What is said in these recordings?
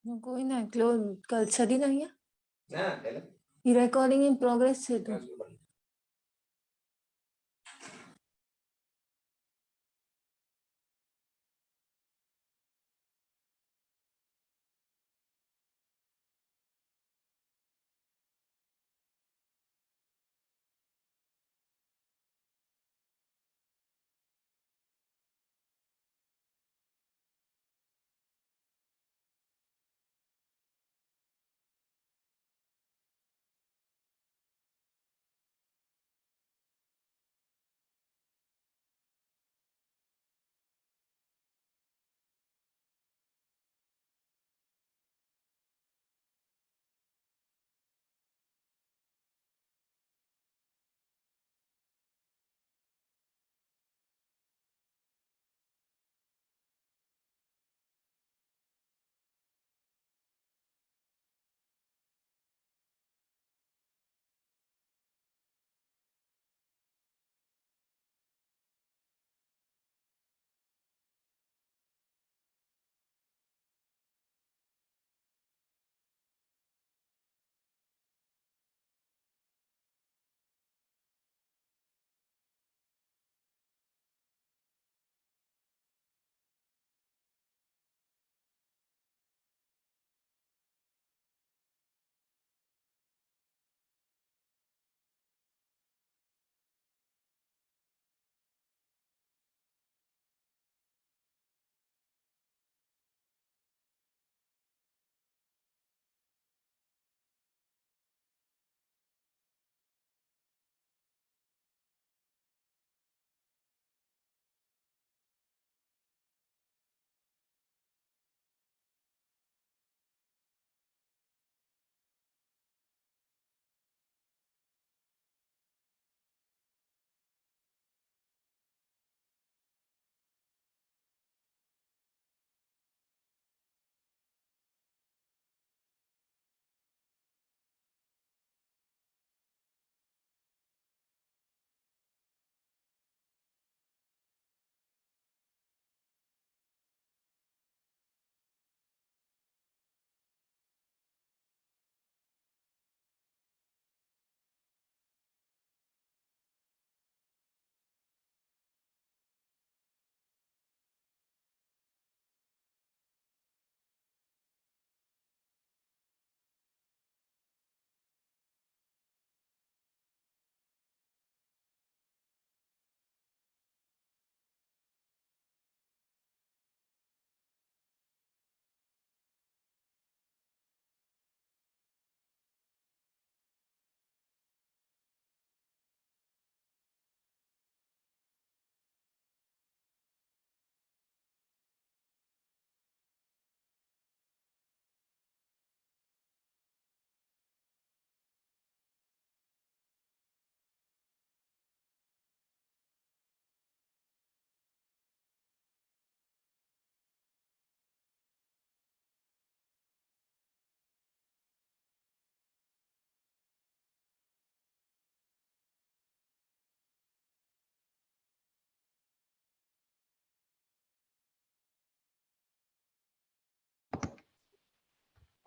कोई ना क्लोज कल सदी नहीं है ना ये रिकॉर्डिंग इन प्रोग्रेस है तो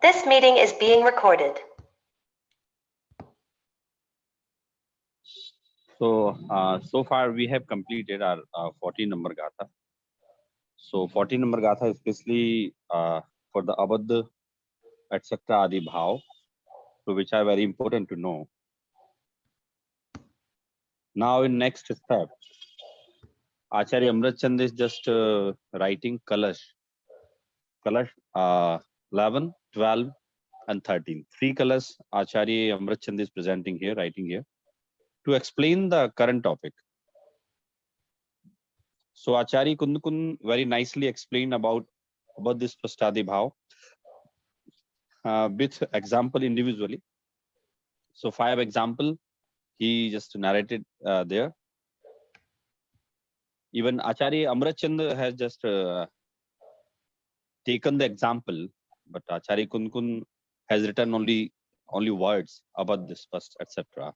This meeting is being recorded. So far we have completed our 14 number Gatha. So 14 number Gatha especially for the Abad, etc. Adi Bhav, so which are very important to know. Now in next step, Acharya Amrit Chand is just writing Kalash. Kalash 11, 12 and 13. 3 colors Acharya Amrit Chand is presenting here, writing here, to explain the current topic. So Acharya Kundukun very nicely explained about this Pastadi Bhav with example individually. So 5 example he just narrated there. Even Acharya Amrit Chand has just taken the example, but Acharya Kundukun has written only words about this first, etc.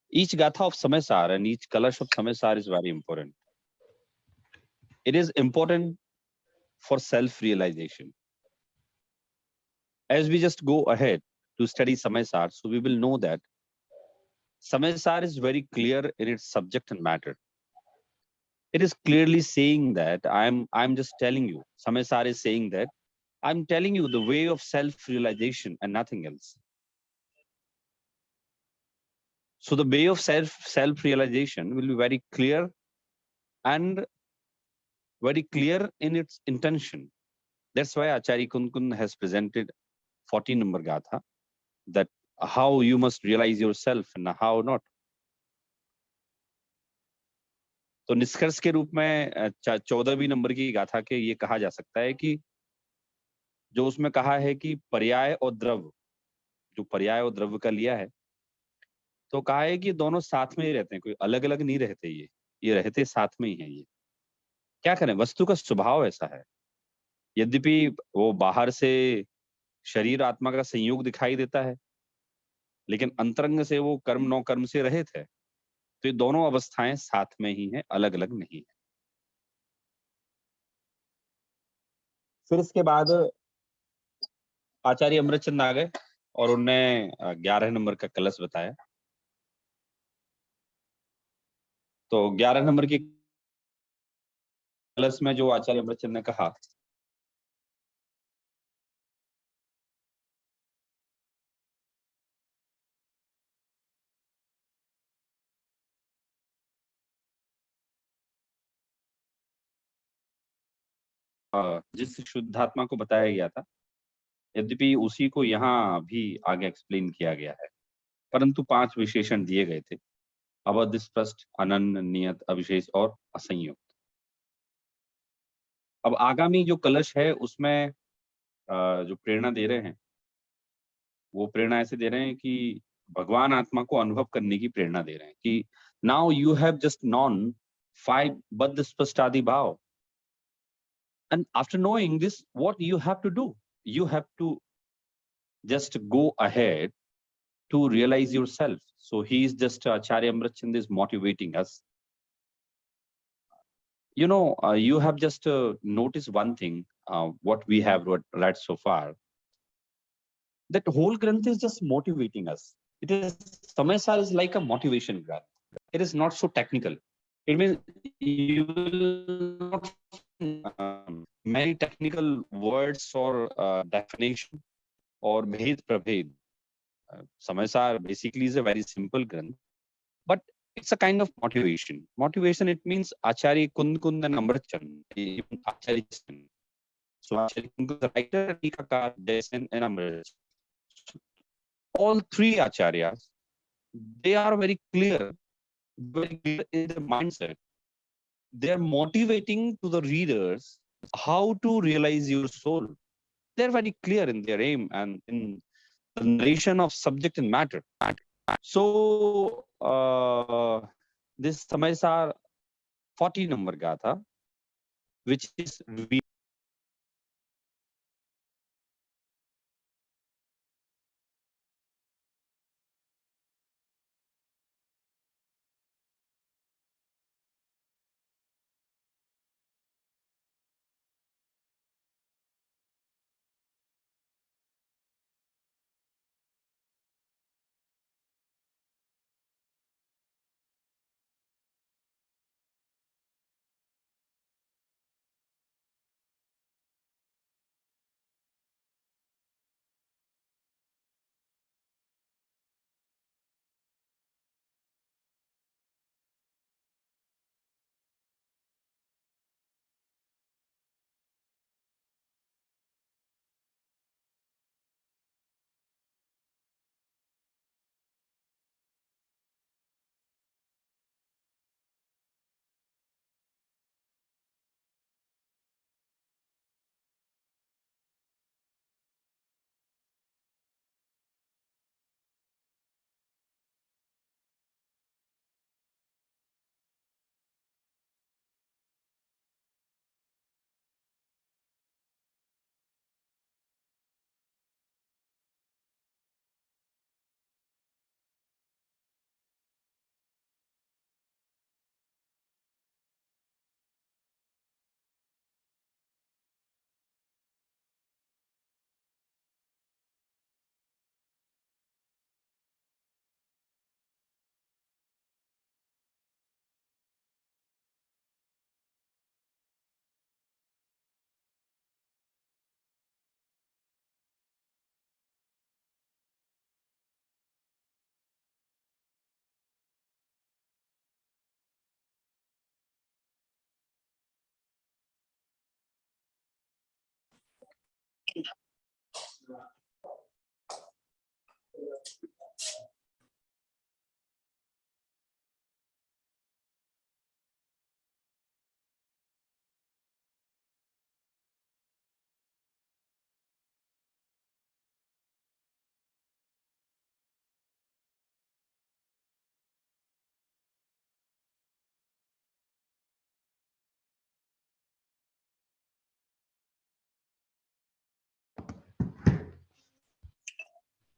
Each gatha of Samaysar and each kalash of Samaysar is very important. It is important for self-realization. As we just go ahead to study Samaysar, so we will know that Samaysar is very clear in its subject and matter. It is clearly saying that I'm just telling you, Samaysar is saying that I'm telling you the way of self-realization and nothing else. So the way of self-realization will be very clear and very clear in its intention. That's why Acharya Kunkun has presented 14 number Gatha, that how you must realize yourself and how not. तो निष्कर्ष के रूप में 14वीं number की गाथा के ये कहा जा सकता है कि जो उसमें कहा है कि पर्याय और द्रव्य, जो पर्याय और द्रव्य का लिया है, तो कहा है कि दोनों साथ में ही रहते हैं, कोई अलग अलग नहीं रहते, ये रहते साथ में ही हैं। ये क्या करें, वस्तु का स्वभाव ऐसा है। यद्यपि वो बाहर से शरीर आत्मा का संयोग दिखाई देता है, लेकिन अंतरंग से वो कर्म नौ कर्म से रहित है। तो ये दोनों अवस्थाएं साथ में ही हैं, अलग अलग नहीं है। फिर इसके बाद आचार्य अमृतचंद आ गए और उनने 11 नंबर का कलश बताया। तो 11 नंबर की कलश में जो आचार्य अमृतचंद ने कहा, जिस शुद्धात्मा को बताया गया था, यद्यपि उसी को यहाँ भी आगे एक्सप्लेन किया गया है, परंतु 5 विशेषण दिए गए थे: अवध, स्पष्ट, अनन्य, नियत, अविशेष और असंयुक्त। अब आगामी जो कलश है उसमें जो प्रेरणा दे रहे हैं, वो प्रेरणा ऐसे दे रहे हैं कि भगवान आत्मा को अनुभव करने की प्रेरणा दे रहे हैं कि now you have just non 5 बद्ध स्पष्ट आदि भाव, and after knowing this, what you have to do, you have to just go ahead to realize yourself. So he is just Acharya Amritchand is motivating us. You know, you have just noticed one thing, what we have read so far, that whole granth is just motivating us. It is, Samaysar is like a motivation granth. It is not so technical. It means you will not many technical words or definition or bhed prabhed. Samaysar basically is a very simple granth, but it's a kind of motivation. Motivation, it means Acharya Kund and Amritchand, even Acharya Jason. So Acharya Kund is the writer, Tikakar, Jason and Amritchand. All three acharyas, they are very clear in their mindset. They are motivating to the readers how to realize your soul. They're very clear in their aim and in the narration of subject and matter. So this Samaysar 40 number Gatha, which is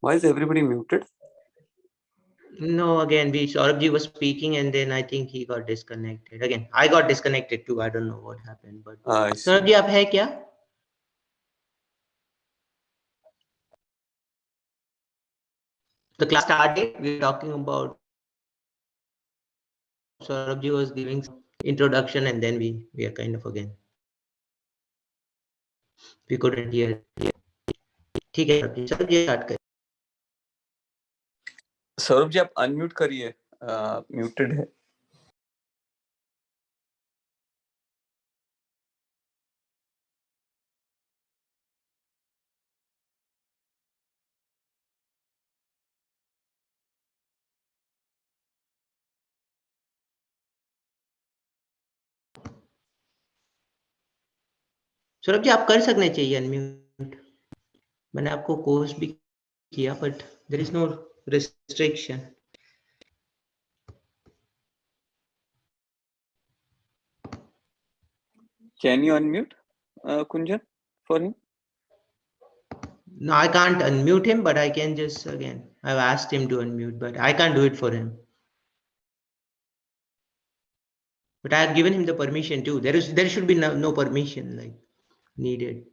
Why is everybody muted? No, again, Saurabh ji was speaking and then I think he got disconnected. Again, I got disconnected too. I don't know what happened, but I see. Saurabh ji, आप है क्या? The class started. We're talking about. Saurabh ji was giving some introduction and then we are kind of again. We couldn't hear. ठीक है Saurabh ji start करें. सौरभ जी आप unmute करिए, muted है. सौरभ जी आप कर सकने चाहिए अनम्यूट. मैंने आपको कोर्स भी किया but there is no restriction. Can you unmute Kunjan for him? No, I can't unmute him, but I can just again. I've asked him to unmute, but I can't do it for him. But I have given him the permission too. There should be no permission like needed.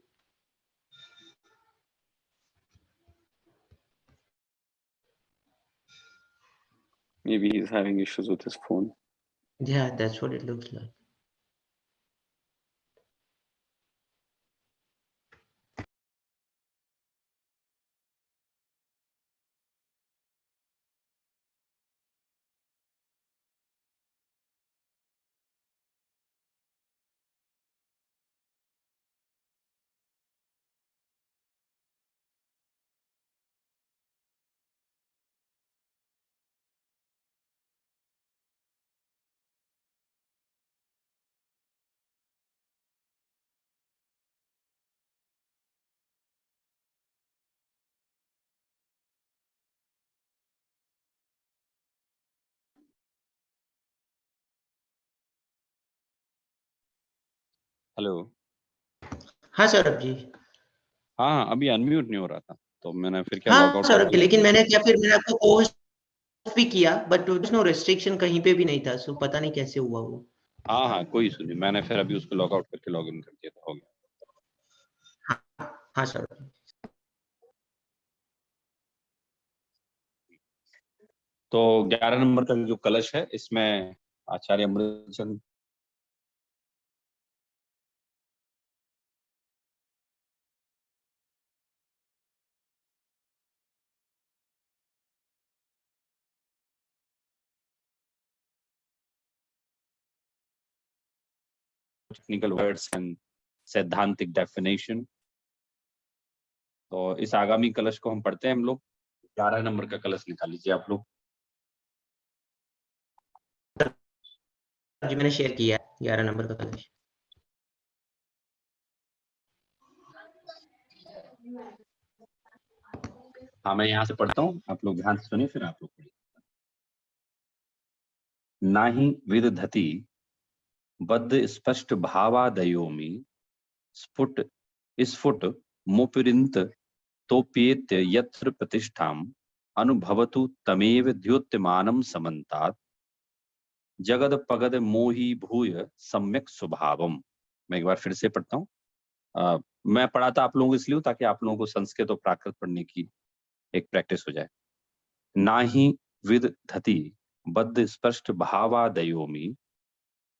Maybe he's having issues with his phone. Yeah, that's what it looks like. Hello. हाँ सौरभ जी. हाँ, अभी unmute नहीं हो रहा था तो मैंने फिर क्या हाँ लॉगआउट सौरभ जी, करके. लेकिन मैंने क्या फिर मैंने आपको कोर्स भी किया बट नो रिस्ट्रिक्शन कहीं पे भी नहीं था. सो पता नहीं कैसे हुआ वो. हाँ हाँ, कोई इशू नहीं. मैंने फिर अभी उसको लॉगआउट करके लॉग इन कर दिया था. हो गया. हाँ सौरभ जी. तो 11 नंबर का जो कलश है इसमें आचार्य अमृतचंद टेक्निकल वर्ड्स एंड सैद्धांतिक डेफिनेशन. तो इस आगामी कलश को हम पढ़ते हैं हम लोग. 11 नंबर का कलश निकाल लीजिए आप लोग. जी मैंने शेयर किया 11 नंबर का कलश. हाँ, मैं यहाँ से पढ़ता हूँ, आप लोग ध्यान से सुनिए फिर आप लोग पढ़िए. नाही विदधति बद्ध स्पष्ट भावादयोमि स्फुट स्फुट मुपरिंत तोप्येत्य यत्र प्रतिष्ठाम अनुभवतु तमेव द्योत्यमानं समन्तात् जगद पगद मोहि भूय सम्यक स्वभावम. मैं एक बार फिर से पढ़ता हूँ. मैं पढ़ाता आप लोगों को इसलिए ताकि आप लोगों को संस्कृत और प्राकृत पढ़ने की एक प्रैक्टिस हो जाए. नाही विदधति बद्ध स्पष्ट भावादयोमि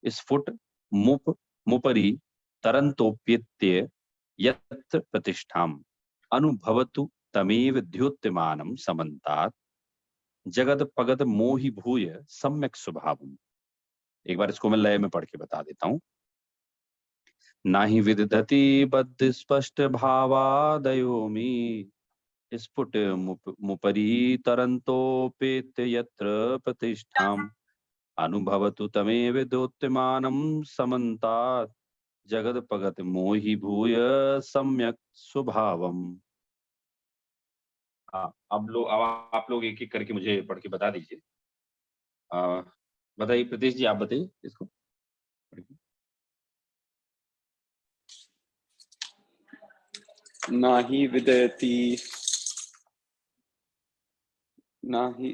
स्फुट मुपरि तरन्तोप्येत्य यत्र प्रतिष्ठाम अनुभवतु तमेव द्योत्यमानं समन्तात् जगद पगद मोहि भूय सम्यक स्वभावम. एक बार इसको मैं लय में पढ़ के बता देता हूँ. नाही विदधति बद्ध स्पष्ट भावादयोमि स्फुट मुपरि तरन्तोपेत्य यत्र प्रतिष्ठाम अनुभवतु तमेव द्योत्यमानं समन्तात् जगद पगत मोहि भूय सम्यक स्वभावम. अब आप लोग एक एक करके मुझे पढ़ के बता दीजिए. बताइए प्रतीश जी, आप बताइए इसको. नाही विदयति नाहि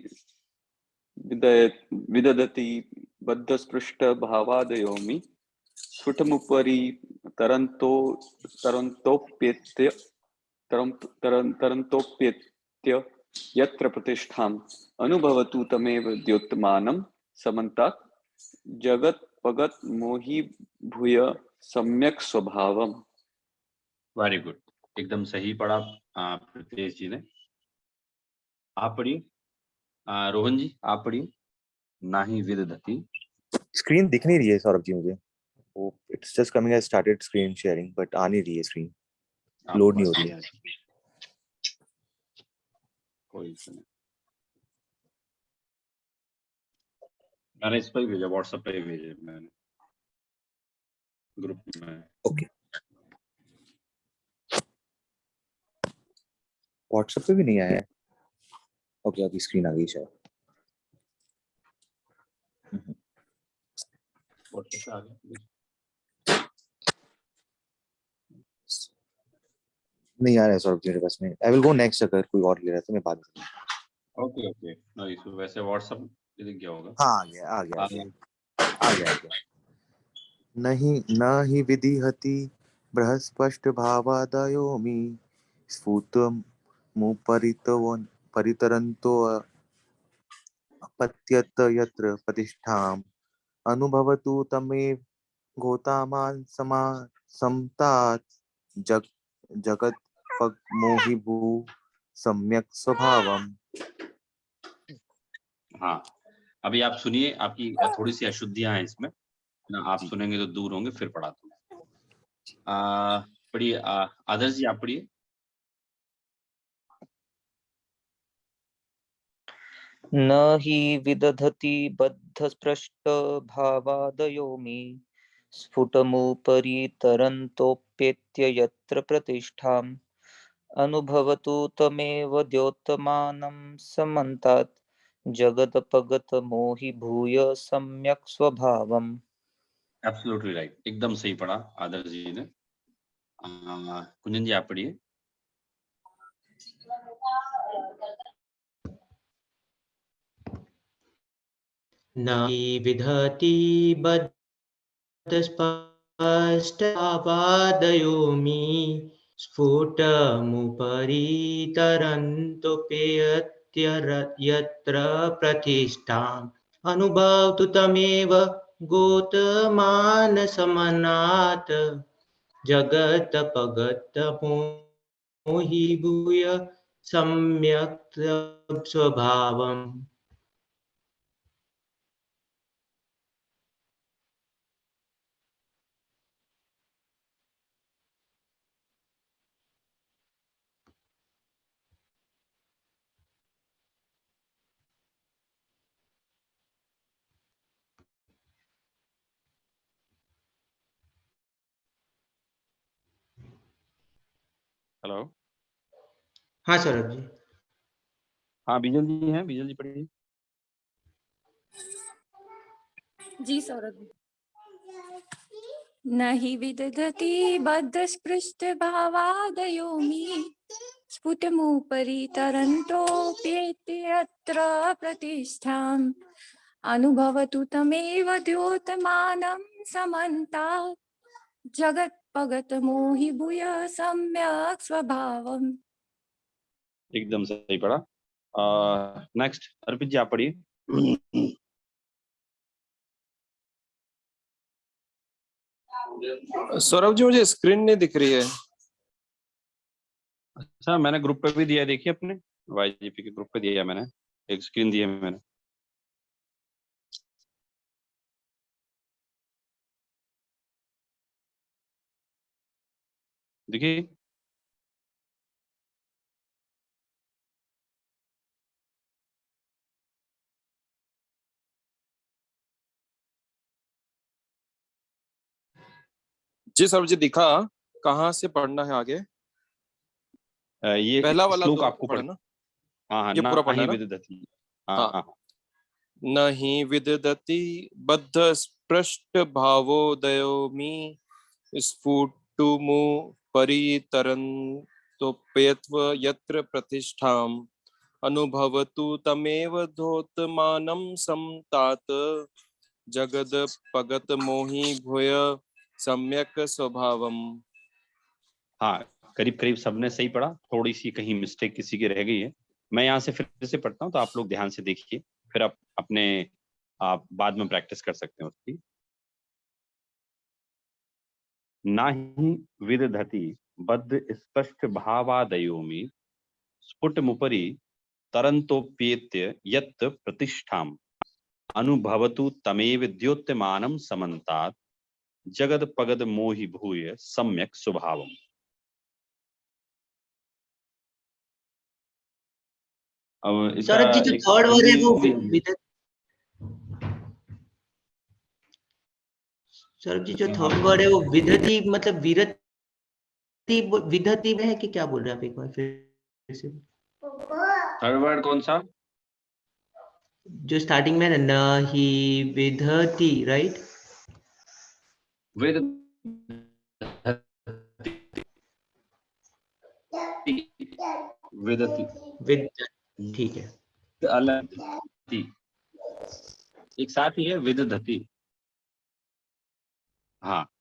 विदधति बद्धस्पृष्टभावादयोमि स्फुटमुपरि तरन्तोप्येत्य तरन्तोप्येत्य यत्र प्रतिष्ठाम् अनुभवतु तमेव द्योतमानं समन्तात् जगत् मोहि भूय सम्यक स्वभावम। वेरी गुड, एकदम सही पढ़ा प्रीतेश जी ने। आप पढ़िए। रोहन जी आप पढ़िए। नाही विदधति। स्क्रीन दिख नहीं रही है सौरभ जी मुझे, वो it's just coming as started screen sharing but आ नहीं रही है स्क्रीन, लोड नहीं हो रही है। कोई इशू नहीं, मैंने इस पर भेजा, व्हाट्सएप पे भेजा मैंने ग्रुप में। ओके, व्हाट्सएप पे भी नहीं आया है। ओके, अभी स्क्रीन आ गई शायद। व्हाट्सएप पे आ गया। नहीं आ रहा है सौरभ जी मेरे पास में। आई विल गो नेक्स्ट, अगर कोई और ले रहा है तो मैं बाद में। Okay okay, no issue. वैसे व्हाट्सएप पे दिख गया होगा। हाँ आ गया आ गया आ गया। नहीं न हि विदिहति बृहस्पष्ट भावादयोमि स्फुटमुपरितरन्तो अपत्यत यत्र प्रतिष्ठाम् अनुभवतु तमेव घोतामान् समतात् जगत् मोहि भू सम्यक स्वभावम। हाँ, अभी आप सुनिए, आपकी थोड़ी सी अशुद्धियां हैं इसमें ना, आप सुनेंगे तो दूर होंगे, फिर पढ़ाता हूँ। पढ़िए आदर्श जी, आप पढ़िए। न हि विदधति बद्धस्पृष्ट भावादयोमि स्फुटमुपरि तरन्तोप्येत्य यत्र प्रतिष्ठाम् अनुभवतु तमेव द्योतमानं समन्तात् जगदपगत मोहि भूय सम्यक स्वभावम। एब्सोल्युटली राइट, एकदम सही पढ़ा आदर्श जी ने। कुंजन जी आप पढ़िए। न हि विदधति बद्धस्पष्टभावादयोमि स्फुटमुपरि तरन्तोप्येत्य यत्र प्रतिष्ठाम् अनुभवतु तमेव गोतमानसमनात् जगत्पगत मोहि भूय सम्यक् स्वभावम्। हेलो। हाँ सौरभ जी। हाँ बीजल जी हैं, बीजल जी पढ़िए। जी सौरभ। न हि विदधति बद्धस्पृष्ट भावादयोमि स्फुटमुपरि तरन्तोप्येत्य यत्र प्रतिष्ठाम् अनुभवतु तमेव द्योतमानं समन्तात् जगत्पगत मोहि भूय सम्यक स्वभावम। एकदम सही पढ़ा। नेक्स्ट अर्पित जी आप पढ़िए। सौरभ जी मुझे स्क्रीन नहीं दिख रही है। अच्छा, मैंने ग्रुप पे भी दिया, देखिए अपने YGP के ग्रुप पे दिया मैंने, एक स्क्रीन दी है मैंने। देखिए जी सौरभ जी दिखा, कहाँ से पढ़ना है आगे? ये पहला वाला श्लोक तो आपको पढ़ना। हाँ हाँ, ये पूरा पढ़ना नाही है ना? विदधति। हाँ। हाँ न हि विदधति बद्ध स्पृष्ट भावोदयोमि स्फुटुमुपरि तरन्तोप्येत्य यत्र प्रतिष्ठाम् अनुभवतु तमेव धोतमानं समतात जगद पगत मोहि भूय सम्यक स्वभावम। हाँ, करीब करीब सबने सही पढ़ा, थोड़ी सी कहीं मिस्टेक किसी की रह गई है। मैं यहाँ से फिर से पढ़ता हूँ, तो आप लोग ध्यान से देखिए, फिर आप बाद में प्रैक्टिस कर सकते हैं उसकी। नाही विदधति बद्ध स्पष्ट भावादयोमि स्फुटमुपरि तरन्तोप्येत्य यत् प्रतिष्ठाम् अनुभवतु तमेव द्योत्यमानं समन्तात् जगद पगद मोहि भूय सम्यक स्वभावम। अब इसका सौरभ जी जो एक थर्ड वर्ड है वो हिंदी- सौरभ जी जो थर्ड वर्ड है वो विधति मतलब विधति में है कि क्या बोल रहे हैं आप, एक बार फिर से? थर्ड वर्ड कौन सा? जो स्टार्टिंग में है ना, ही विधति, राइट? विद विदति विद, ठीक है। अलग एक साथ ही है विदधति। हाँ,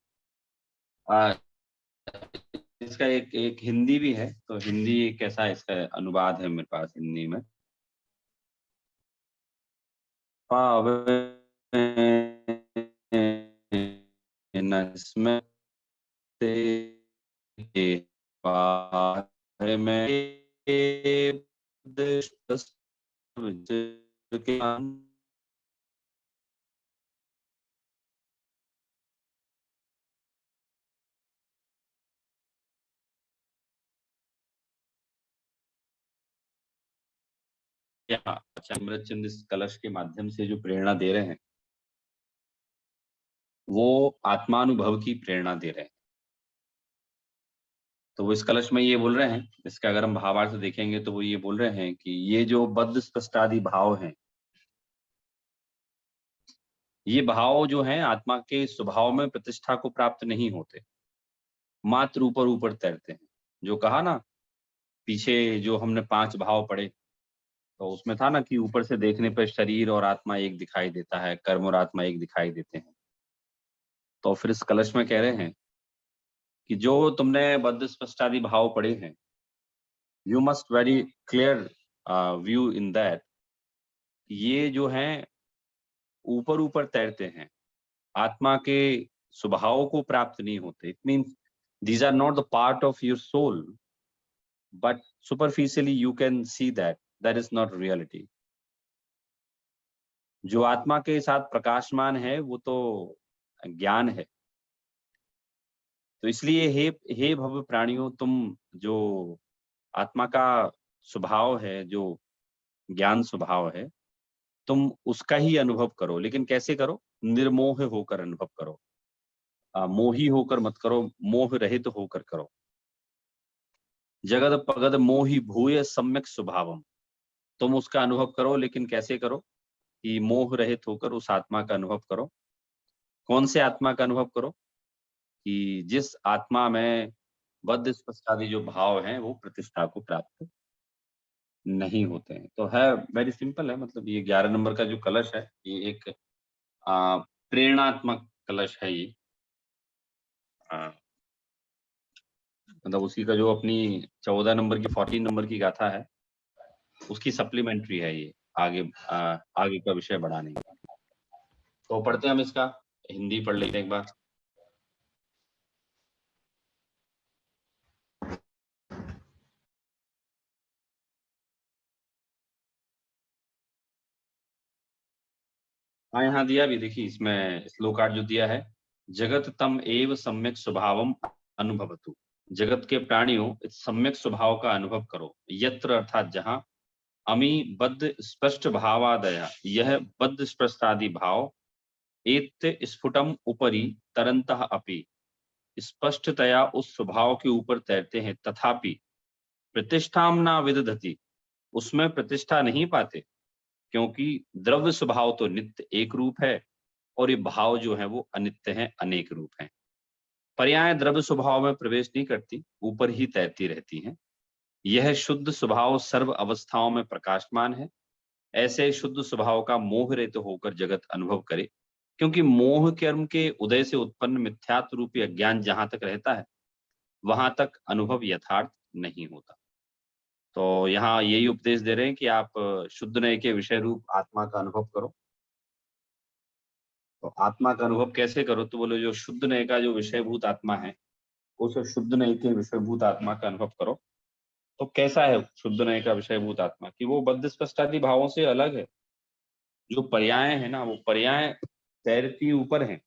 इसका एक हिंदी भी है, तो हिंदी कैसा इसका अनुवाद है मेरे पास हिंदी में। इसमें अमृतचंद इस कलश के माध्यम से जो प्रेरणा दे रहे हैं वो आत्मानुभव की प्रेरणा दे रहे हैं। तो वो इस कलश में ये बोल रहे हैं, इसका अगर हम भावार्थ देखेंगे तो वो ये बोल रहे हैं कि ये जो बद्ध स्पष्टादि भाव हैं, ये भाव जो हैं आत्मा के स्वभाव में प्रतिष्ठा को प्राप्त नहीं होते, मात्र ऊपर ऊपर तैरते हैं। जो कहा ना पीछे, जो हमने 5 भाव पढ़े, तो उसमें था ना कि ऊपर से देखने पर शरीर और आत्मा एक दिखाई देता है, कर्म और आत्मा एक दिखाई देते हैं। तो फिर इस कलश में कह रहे हैं कि जो तुमने बद्ध स्पष्टादि भाव पढ़े हैं, you must very clear view in that, ये जो हैं ऊपर ऊपर तैरते हैं, आत्मा के स्वभाव को प्राप्त नहीं होते। It means these are not the part of your soul, but superficially you can see that is not reality. जो आत्मा के साथ प्रकाशमान है वो तो ज्ञान है। तो इसलिए हे भव प्राणियों, तुम जो आत्मा का स्वभाव है, जो ज्ञान स्वभाव है, तुम उसका ही अनुभव करो। लेकिन कैसे करो? निर्मोह होकर अनुभव करो, मोही होकर मत करो, मोह रहित होकर करो। जगद पगद मोहि भूय सम्यक स्वभावम, तुम उसका अनुभव करो, लेकिन कैसे करो? कि मोह रहित होकर उस आत्मा का अनुभव करो। कौन से आत्मा का अनुभव करो? कि जिस आत्मा में बद्ध स्पष्टादि जो भाव हैं वो प्रतिष्ठा को प्राप्त नहीं होते हैं। तो है वेरी सिंपल है, मतलब ये 11 नंबर का जो कलश है ये एक प्रेरणात्मक कलश है। ये मतलब उसी का जो अपनी 14 नंबर की 14 नंबर की गाथा है उसकी सप्लीमेंट्री है ये, आगे का विषय बढ़ाने का। तो पढ़ते हैं हम इसका, हिंदी पढ़ लेते हैं एक बार। हाँ, यहाँ दिया भी, देखिए इसमें श्लोकार्थ जो दिया है, जगत तम एव सम्यक स्वभावम अनुभवतु, जगत के प्राणियों इस सम्यक स्वभाव का अनुभव करो। यत्र अर्थात जहाँ, अमी बद्ध स्पष्ट भावादया, यह बद्ध स्पष्टादि भाव, एत स्फुटम उपरि तरंतः अपि, स्पष्टतया उस स्वभाव के ऊपर तैरते हैं, तथापि प्रतिष्ठाम ना विदधति, उसमें प्रतिष्ठा नहीं पाते, क्योंकि द्रव्य स्वभाव तो नित्य एक रूप है और ये भाव जो है वो अनित्य हैं, अनेक रूप हैं। पर्याय द्रव्य स्वभाव में प्रवेश नहीं करती, ऊपर ही तैरती रहती हैं। यह शुद्ध स्वभाव सर्व अवस्थाओं में प्रकाशमान है। ऐसे शुद्ध स्वभाव का मोह रहित होकर जगत अनुभव करे, क्योंकि मोह कर्म के उदय से उत्पन्न मिथ्यात्व रूपी अज्ञान जहां तक रहता है वहां तक अनुभव यथार्थ नहीं होता। तो यहाँ यही उपदेश दे रहे हैं कि आप शुद्ध नय के विषय रूप आत्मा का अनुभव करो। तो आत्मा का अनुभव कैसे करो? तो बोले जो शुद्ध नय का जो विषयभूत आत्मा है, उस शुद्ध नय के विषयभूत आत्मा का अनुभव करो। तो कैसा है शुद्ध नय का विषयभूत आत्मा? कि वो बद्ध स्पष्टादि भावों से अलग है। जो पर्याय है ना, वो पर्याय तैरती ऊपर है,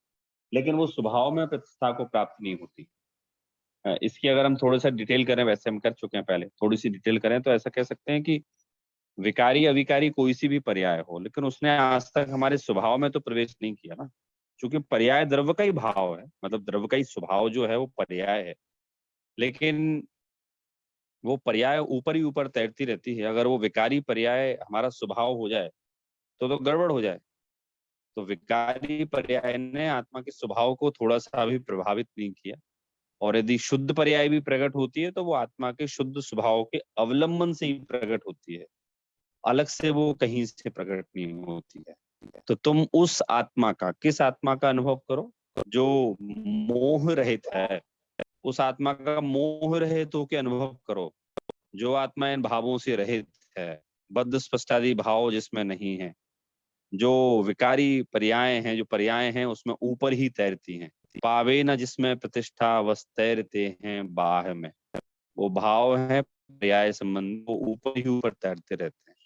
लेकिन वो स्वभाव में प्रतिष्ठा को प्राप्त नहीं होती। इसकी अगर हम थोड़ा सा डिटेल करें, वैसे हम कर चुके हैं पहले, थोड़ी सी डिटेल करें तो ऐसा कह सकते हैं कि विकारी अविकारी कोई सी भी पर्याय हो, लेकिन उसने आज तक हमारे स्वभाव में तो प्रवेश नहीं किया ना, क्योंकि पर्याय द्रव्य का ही भाव है, मतलब द्रव्य का ही स्वभाव जो है वो पर्याय है, लेकिन वो पर्याय ऊपर ही ऊपर तैरती रहती है। अगर वो विकारी पर्याय हमारा स्वभाव हो जाए तो गड़बड़ हो जाए। तो विकारी पर्याय ने आत्मा के स्वभाव को थोड़ा सा भी प्रभावित नहीं किया, और यदि शुद्ध पर्याय भी प्रकट होती है तो वो आत्मा के शुद्ध स्वभाव के अवलंबन से ही प्रकट होती है, अलग से वो कहीं से प्रकट नहीं होती है। तो तुम उस आत्मा का, किस आत्मा का अनुभव करो? जो मोह रहित है, उस आत्मा का मोह रहित होकर अनुभव करो। जो आत्मा इन भावों से रहित है, बद्ध स्पष्टादि भाव जिसमें नहीं है, जो विकारी पर्याय हैं, जो पर्याय हैं उसमें ऊपर ही तैरती हैं। पावे न जिसमें प्रतिष्ठा वस तैरते हैं बाह में, वो भाव है पर्याय संबंध, वो ऊपर ही ऊपर तैरते रहते हैं।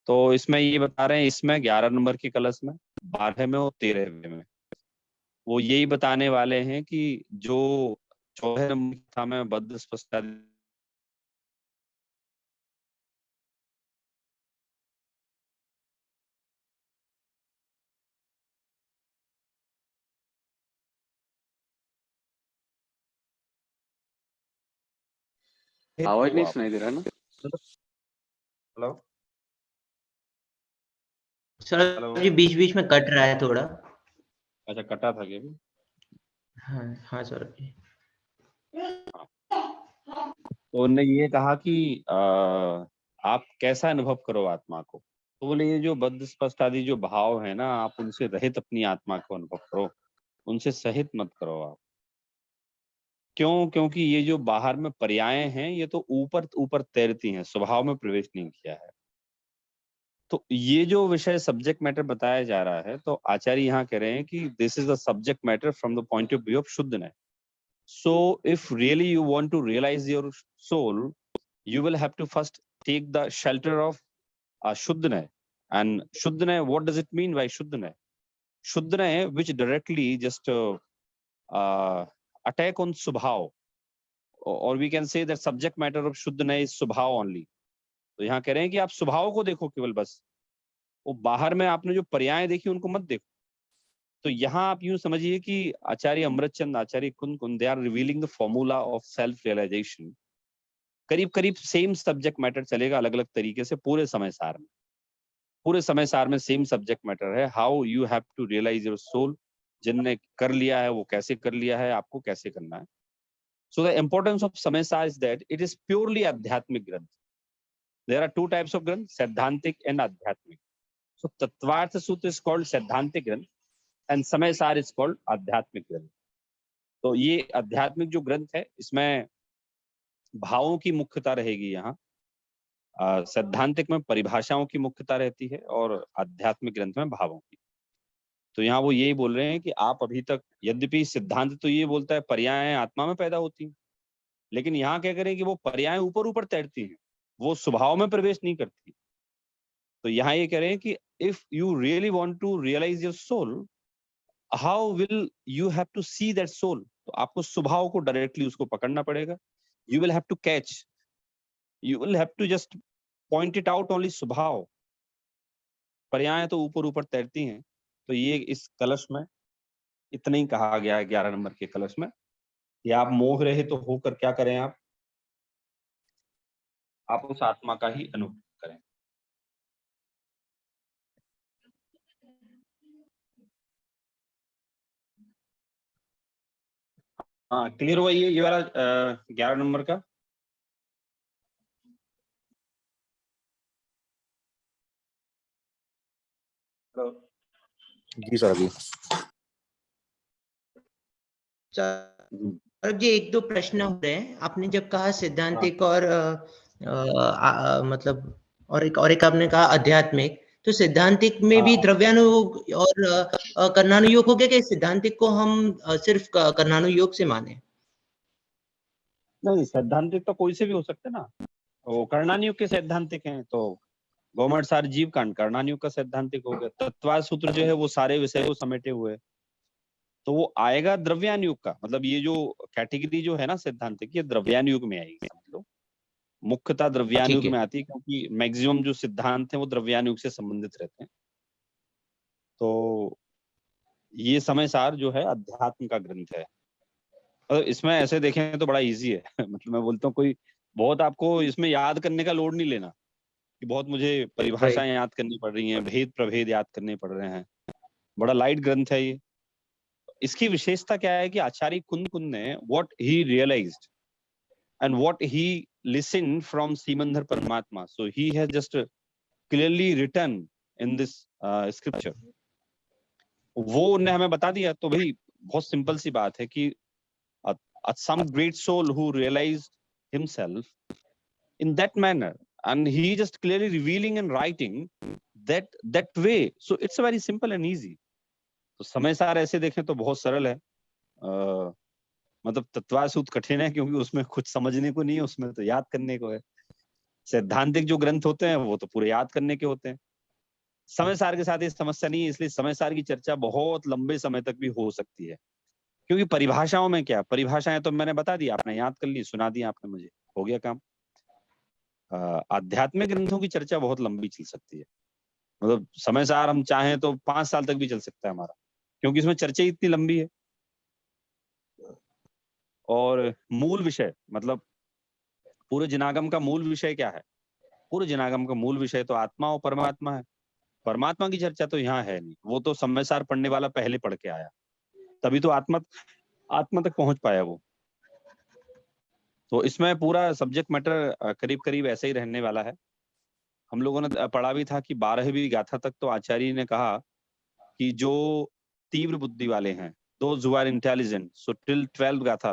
तो इसमें ये बता रहे हैं, इसमें 11 नंबर की कलश में, 12 में और 13वें में वो यही बताने वाले हैं कि जो 14 नंबर की कथा में बद्ध स्पष्टादि आवाज नहीं सुनाई दे रहा ना? हेलो सर जी बीच बीच में कट रहा है थोड़ा। अच्छा, कटा था क्या भी? हाँ हाँ सर जी। तो उन्होंने ये कहा कि आप कैसा अनुभव करो आत्मा को? तो बोले ये जो बद्ध स्पष्ट आदि जो भाव है ना, आप उनसे रहित अपनी आत्मा को अनुभव करो, उनसे सहित मत करो आप। क्यों? क्योंकि ये जो बाहर में पर्याय हैं, ये तो ऊपर ऊपर तैरती हैं, स्वभाव में प्रवेश नहीं किया है। तो ये जो विषय सब्जेक्ट मैटर बताया जा रहा है, तो आचार्य यहाँ कह रहे हैं कि this is the subject matter from the point of view of शुद्ध नय। So if really you want to realize your soul, you will have to first take the shelter of Shuddhanay. And Shuddhanay, what does it mean by Shuddhanay? Shuddhanay, which directly just attack on Subhav, or we can say that subject matter of Shuddhanay is Subhav only. तो यहाँ कह रहे हैं कि आप स्वभाव को देखो केवल, बस वो बाहर में आपने जो पर्याय देखी उनको मत देखो। तो यहाँ आप यूं समझिए कि आचार्य Amritchand, Acharya Kund, they are revealing the formula of self realisation. करीब करीब सेम सब्जेक्ट मैटर चलेगा अलग अलग तरीके से पूरे समय सार में। पूरे समय सार में सेम सब्जेक्ट मैटर है, how you have to realise your soul. जिनने कर लिया है वो कैसे कर लिया है, आपको कैसे करना है। So the importance of Samaysar is that it is purely आध्यात्मिक ग्रंथ। There are two types of ग्रंथ, सैद्धांतिक एंड आध्यात्मिक। सो तत्वार्थ सूत्र इज कॉल्ड सैद्धांतिक ग्रंथ एंड समय सार इज कॉल्ड आध्यात्मिक ग्रंथ। तो ये आध्यात्मिक जो ग्रंथ है, इसमें भावों की मुख्यता रहेगी। यहाँ सैद्धांतिक में परिभाषाओं की मुख्यता रहती है और आध्यात्मिक ग्रंथ में भावों की। तो यहाँ वो यही बोल रहे हैं कि आप अभी तक, यद्यपि सिद्धांत तो ये बोलता है पर्याय आत्मा में पैदा होती हैं, लेकिन यहाँ क्या करें कि वो पर्याय ऊपर ऊपर तैरती हैं, वो स्वभाव में प्रवेश नहीं करती। तो यहाँ ये कह रहे हैं कि if you really want to realise your soul, how will you have to see that soul? तो आपको स्वभाव को डायरेक्टली उसको पकड़ना पड़ेगा। You will have to catch, you will have to just point it out only स्वभाव। पर्याय तो ऊपर ऊपर तैरती हैं। तो ये इस कलश में इतना ही कहा गया है 11 नंबर के कलश में, कि आप मोह रहे तो होकर क्या करें? आप उस आत्मा का ही अनुभव करें। हाँ, क्लियर हुआ ये वाला 11 नंबर का? जी सर जी। सौरभ जी, एक दो प्रश्न हो रहे हैं। आपने जब कहा सिद्धांतिक और मतलब और एक आपने कहा आध्यात्मिक, तो सिद्धांतिक में भी द्रव्यानुयोग और कर्णानुयोग हो गया कि सिद्धांतिक को हम सिर्फ कर्णानुयोग से माने? नहीं, सैद्धांतिक तो कोई से भी हो सकते ना। वो कर्णानुयोग के सैद्धांतिक हैं, तो गौमठ सार जीव कांड कर्णानुयोग का सैद्धांतिक हो गया। तत्वाद सूत्र जो है वो सारे विषय को समेटे हुए, तो वो आएगा द्रव्यानुयोग का। मतलब ये जो कैटेगरी जो है ना सैद्धांतिक, ये द्रव्यानुयोग में आएगी समझ लो। मुख्यतः द्रव्यानुयोग ठीक में है। आती है, क्योंकि मैक्सिमम जो सिद्धांत हैं वो द्रव्यानुयोग से संबंधित रहते हैं। तो ये समय सार जो है अध्यात्म का ग्रंथ है। और इसमें ऐसे देखें तो बड़ा इजी है मतलब मैं बोलता हूँ कोई बहुत आपको इसमें याद करने का लोड नहीं लेना कि बहुत मुझे परिभाषाएं याद करनी पड़ रही हैं, भेद प्रभेद याद करने पड़ रहे हैं। बड़ा लाइट ग्रंथ है ये। इसकी विशेषता क्या है कि आचार्य कुंद कुंद ने what he realised and what he listened from Simandhar Paramatma. So he has just clearly written in this scripture. वो उन्हें हमें बता दिया। तो भाई बहुत सिंपल सी बात है कि some great soul who realized himself in that manner and he just clearly revealing and writing that way. So it's very simple and easy. तो समय सार ऐसे देखें तो बहुत सरल है। मतलब तत्वाद सूत्र कठिन है क्योंकि उसमें कुछ समझने को नहीं है, उसमें तो याद करने को है। सैद्धांतिक जो ग्रंथ होते हैं वो तो पूरे याद करने के होते हैं। समय सार के साथ ये समस्या नहीं है, इसलिए समय सार की चर्चा बहुत लंबे समय तक भी हो सकती है। क्योंकि परिभाषाओं में क्या, परिभाषाएं तो मैंने बता दी, आपने याद कर ली, सुना दी आपने मुझे, हो गया काम। आध्यात्मिक ग्रंथों की चर्चा बहुत लंबी चल सकती है। मतलब समय सार हम चाहें तो 5 साल तक भी चल सकता है हमारा, क्योंकि इसमें चर्चा इतनी लंबी है। और मूल विषय मतलब पूरे जिनागम का मूल विषय क्या है? पूरे जिनागम का मूल विषय तो आत्मा और परमात्मा है। परमात्मा की चर्चा तो यहाँ है नहीं, वो तो समय सार पढ़ने वाला पहले पढ़ के आया, तभी तो आत्मा तक पहुंच पाया वो। तो इसमें पूरा सब्जेक्ट मैटर करीब करीब ऐसे ही रहने वाला है। हम लोगों ने पढ़ा भी था कि 12वीं गाथा तक तो आचार्य ने कहा कि जो तीव्र बुद्धि वाले हैं, those who are intelligent, so till 12th गाथा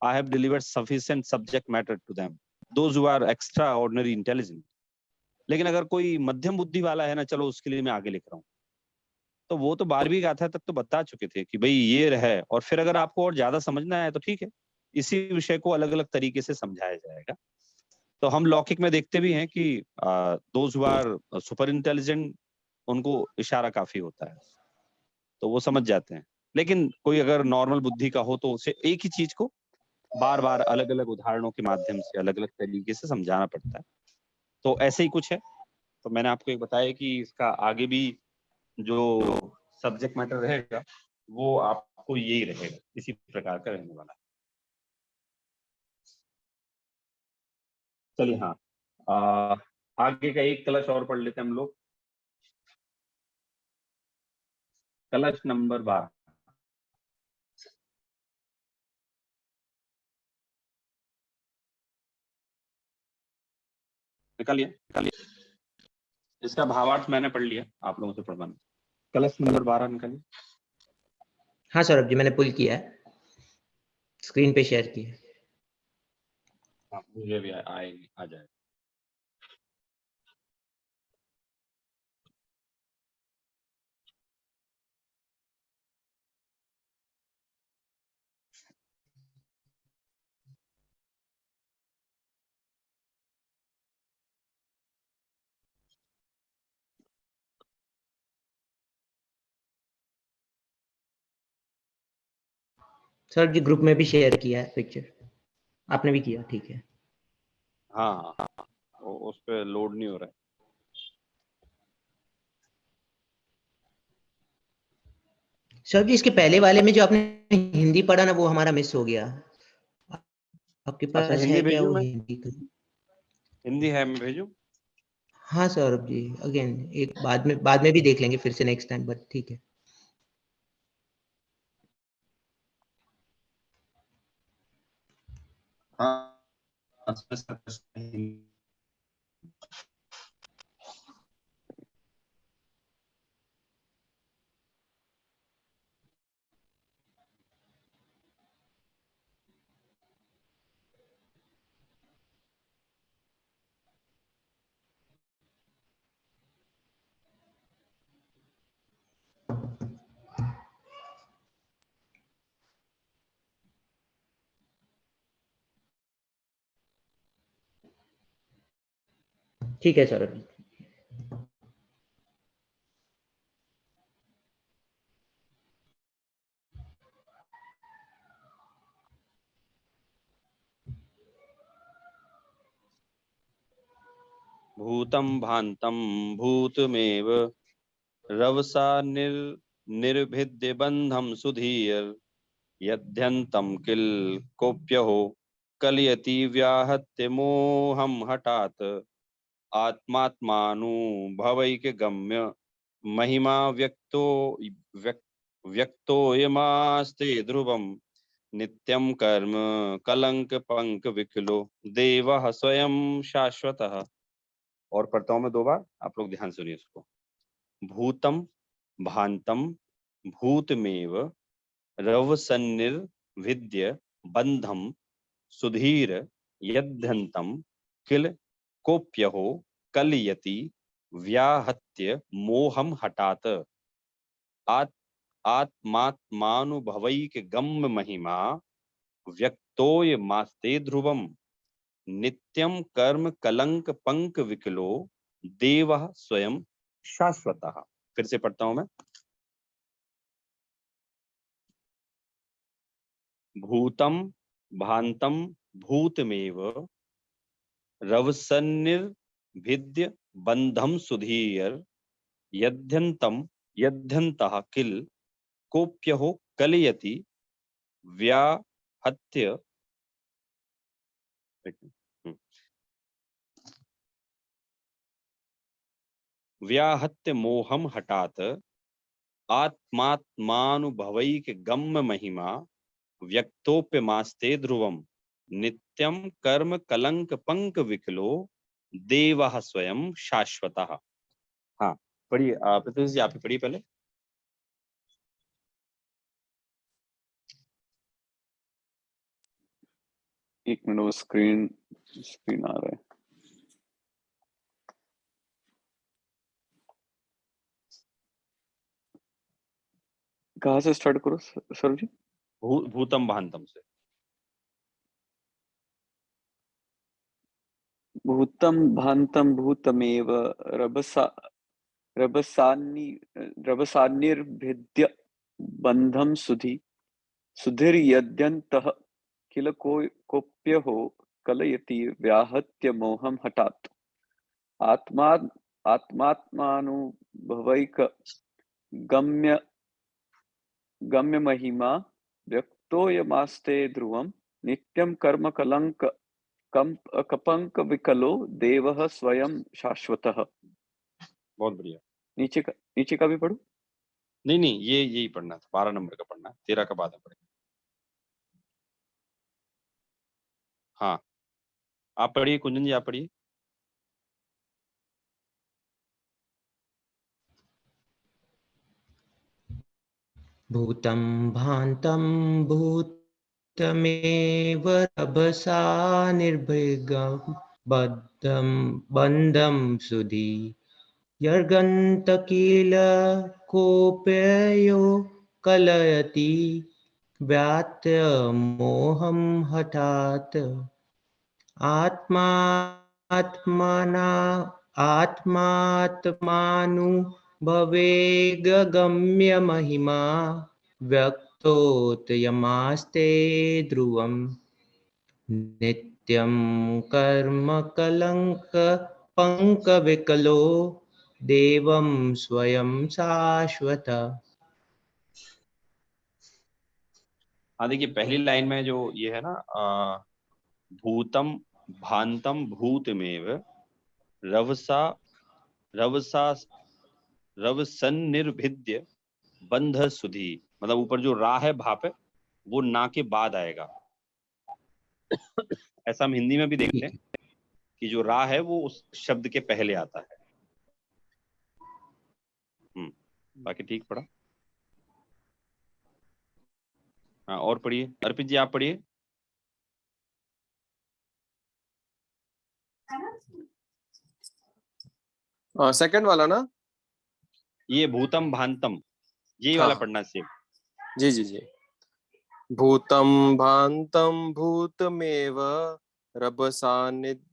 I have delivered sufficient subject matter to them, those who are extraordinary intelligent। लेकिन अगर कोई मध्यम बुद्धि वाला है ना, चलो उसके लिए मैं आगे लिख रहा हूँ, तो वो तो 12वीं गाथा तक तो बता चुके थे कि भाई ये रहे। और फिर अगर आपको और ज्यादा समझना है तो ठीक है, इसी विषय को अलग अलग तरीके से समझाया जाएगा। तो हम लौकिक में देखते भी हैं कि those who are super intelligent, उनको इशारा काफी होता है, तो वो समझ जाते हैं। लेकिन कोई अगर नॉर्मल बुद्धि का हो तो उसे एक ही चीज को बार बार अलग अलग उदाहरणों के माध्यम से अलग अलग तरीके से समझाना पड़ता है। तो ऐसे ही कुछ है। तो मैंने आपको एक बताया कि इसका आगे भी जो सब्जेक्ट मैटर रहेगा वो आपको यही रहेगा, इसी प्रकार का रहने वाला है। चलिए हाँ, आगे का एक कलश और पढ़ लेते हैं हम लोग। कलश नंबर 12। निकालिए। इसका भावार्थ मैंने पढ़ लिया, आप लोगों से पढ़वाना। कलश नंबर 12 निकालिए। हाँ सौरभ जी, मैंने पुल किया है, स्क्रीन पे शेयर किया है। हाँ, मुझे भी आ जाए। सर जी ग्रुप में भी शेयर किया है पिक्चर, आपने भी किया, ठीक है। हाँ, उस पर लोड नहीं हो रहा है। सर जी इसके पहले वाले में जो आपने हिंदी पढ़ा ना, वो हमारा मिस हो गया। आपके अच्छा, पास हिंदी है क्या भेजूं वो मैं? हिंदी का? हिंदी है, मैं भेजूं? हाँ सौरभ जी, अगेन एक बाद में भी देख लेंगे फिर से नेक्स्ट टाइम, बट ठीक है। हाँ, ठीक है सर। भूतं भान्तं भूतमेव रवसा निर्भिद्य बंधम सुधीर यद्यन्तं किल कोप्यहो कलयति व्याहत्य मोहं हठात् आत्मात्मानुभवैकगम्य महिमा व्यक्तोयमास्ते ध्रुवं नित्यं कर्म कलंक पंक विकलो देवः स्वयं शाश्वतः। और पढ़ता हूं मैं 2 बार, आप लोग ध्यान सुनिए इसको। भूतम भांतम भूतमेव रवसन्निर्भिद्य बंधम सुधीर यद्यन्तं किल कोप्यहो कलयति व्याहत्य मोहं हठात् आत्मात्मानुभवैक गम्य महिमा व्यक्तोयमास्ते ध्रुवम् नित्यं कर्म कलंक पंक विकलो देवः स्वयं शाश्वतः। फिर से पढ़ता हूं मैं। भूतम भांतम भूतमेव रवसन्निर्भिद्य बंधम सुधीर यद्यन्तः किल कोप्यहो कलयति व्याहत्य मोहम हठात् आत्मात्मानुभवैक गम्य महिमा व्यक्तोप्यमास्ते ध्रुवम नित्यं कर्म कलंक पंक विकलो देवः स्वयं शाश्वतः। हाँ पढ़िए प्रतिश जी, आप ही पढ़िए पहले। एक मिनट, वो स्क्रीन आ रहा है। कहाँ से स्टार्ट करो सर जी? भूतम भांतम से। भूतम भांतम भूतमेव रभसान्निर्भिद्य बंधम सुधीर्यद्यन्तः किल कोप्यहो कलयति व्याहत्य मोहं हठात् आत्मात्मानुभवैक गम्य महिमा व्यक्तोयमास्ते ध्रुवं नित्यं कर्म कलंक कपंक विकलो देवः स्वयं शाश्वतः। बहुत बढ़िया। नीचे का भी पढ़ो। नहीं ये यही पढ़ना था, 12 नंबर का पढ़ना है, 13 का बाद में पढ़ेंगे। हाँ आप पढ़िए, कुंजन जी आप पढ़िए। भूतं भान्तं भूतमेव रभसा निर्भृगं बन्धं सुधी यर्गन्त किल कोप्ययो कलयति व्यात्य मोहं हठात् आत्मात्मानुभवेगगम्य महिमा व्यक्तोऽयमास्ते ध्रुवं नित्यं कर्म कलंक पंकविकलो देवं स्वयं शाश्वत। हाँ देखिए पहली लाइन में जो ये है ना, भूतम भांतम भूतमेव रवसन्निर्भिद्य बंध सुधी, मतलब ऊपर जो रा है भाप है वो ना के बाद आएगा। ऐसा हम हिंदी में भी देखते हैं कि जो रा है वो उस शब्द के पहले आता है। बाकी ठीक पढ़ा। हाँ और पढ़िए, अर्पित जी आप पढ़िए। सेकंड वाला ना, ये भूतम भांतम यही हाँ वाला पढ़ना सेम। जी जी जी। भूतम भांतम भूतमेव रभसान्निर्भिद्य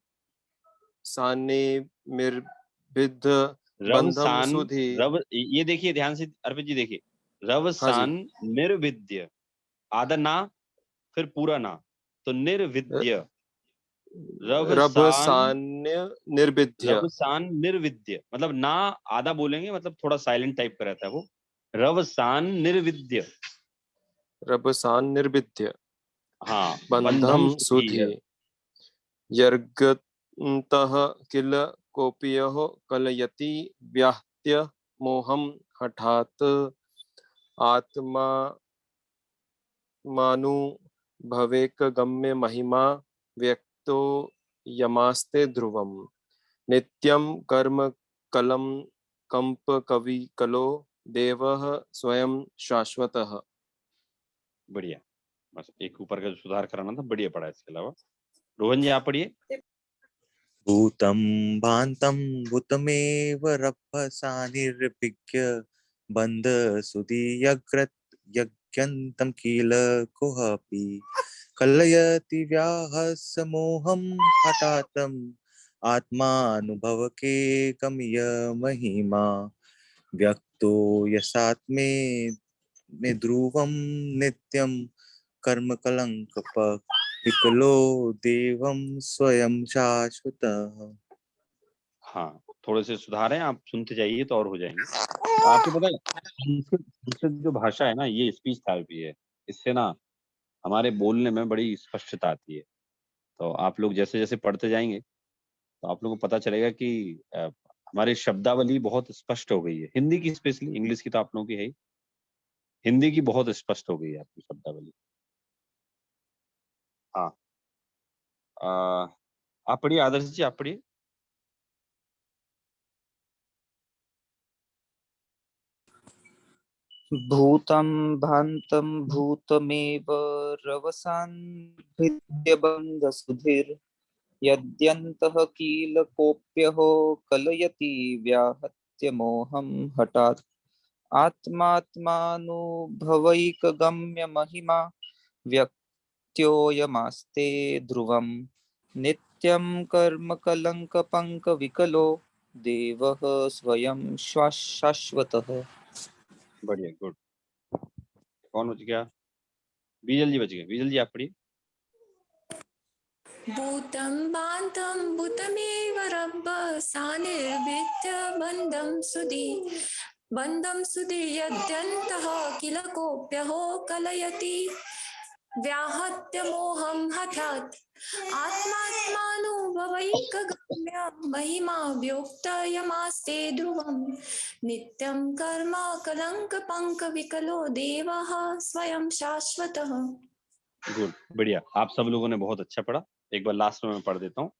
साने मिर्भिद रव बंधम सान सुधि। रव, ये देखिए ध्यान से अर्पित जी, देखिए रव हाँ जी। सान निर्विद्य, आधा ना फिर पूरा ना, तो निर्विद्य, रव रभसान्य निर्विद्य। रवसान निर्विद्य, मतलब ना आधा बोलेंगे, मतलब थोड़ा साइलेंट टाइप का रहता है वो। रवसान निर्विद्य, रभसान निर्विद्य हाँ, बंधम सुधि। सुधीयर। यर्गन्तः किल कोऽप्यः कलयति व्याहत्य मोहं हठात् आत्मा मानुभवेकगम्य महिमा व्यक्तो यमास्ते ध्रुवम् नित्यं कर्म कलं कंप कवि कलो देवः स्वयं शाश्वतः। बढ़िया, बस एक ऊपर का जो सुधार कराना था, बढ़िया पढ़ा। इसके अलावा रोहन जी आप पढ़िए। भूतं भान्तं भूतमेव रभसानिर्भिज्ञ बन्ध सुधीयग्रत यज्ञन्तं किल कोऽपि कलयति व्याहसमोहं हठातम् आत्मानुभवके गम्य महिमा व्यक्तो यसात्मे में ध्रुवं नित्यं कर्म कलंकप विकलो देवं स्वयं शाश्वतः। हाँ, थोड़े से सुधार हैं, आप सुनते जाइए तो और हो जाएंगे। आपको पता है संस्कृत जो भाषा है ना, ये स्पीच थेरेपी है। इससे ना हमारे बोलने में बड़ी स्पष्टता आती है। तो आप लोग जैसे जैसे पढ़ते जाएंगे तो आप लोगों को पता चलेगा कि हमारी शब्दावली बहुत स्पष्ट हो गई है। हिंदी की स्पेशली, इंग्लिश की तो आप लोगों की है ही, हिंदी की बहुत स्पष्ट हो गई है आपकी शब्दावली। हाँ, आप पढ़िए आदर्श जी, आप पढ़िए। भूतं भान्तं भूतमेव रवसान् भिद्यबन्धसुधिर् यद्यन्तः किल कोऽप्यहो कलयति व्याहत्य मोहं हठात् आत्मात्मानुभवैकगम्य महिमा व्यक्त्योऽयमास्ते ध्रुवम् नित्यं कर्म कलङ्कपङ्कविकलो देवः स्वयं शाश्वतः। बढ़िया, गुड। कौन बच गया? बीजल जी बच गए। बीजल जी आप पढ़िए। भूतं बान्तं भूतमेव रभसानिर्भिद्य बन्धं सुधि यद्यन्तः किल कोऽप्यहो कलयति व्याहत्य मोहं हठात् आत्मात्मानुभवैकगम्य महिमा व्योक्तयमास्ते ध्रुवम् नित्यं कर्म कलङ्कपङ्कविकलो देवः स्वयं शाश्वतः। गुड, बढ़िया। आप सब लोगों ने बहुत अच्छा पढ़ा। एक बार लास्ट में मैं पढ़ देता हूँ।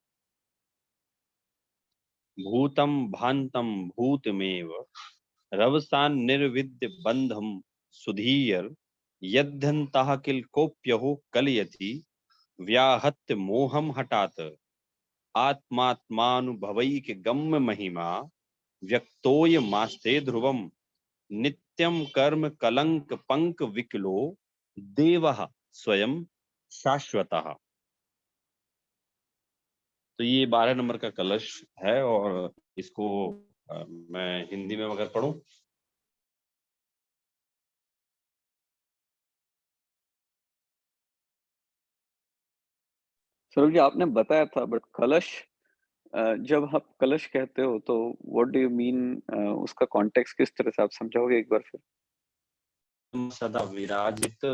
भूतम भान्तम भूतमेव रवसान निर्विद्य बंधम सुधीयर यद्यन्तः किल कोप्यहो कलयति व्याहत्य मोहम हठात आत्मात्मानुभवैक गम्य महिमा व्यक्तोय मास्ते ध्रुवम नित्यम कर्म कलंक पंक विकलो देवः स्वयं शाश्वतः। तो ये 12 नंबर का कलश है और इसको मैं हिंदी में अगर पढ़ूं, सौरभ जी आपने बताया था, बट कलश, जब आप कलश कहते हो तो व्हाट डू यू मीन? उसका कॉन्टेक्स्ट किस तरह से आप समझाओगे एक बार फिर? सदा विराजित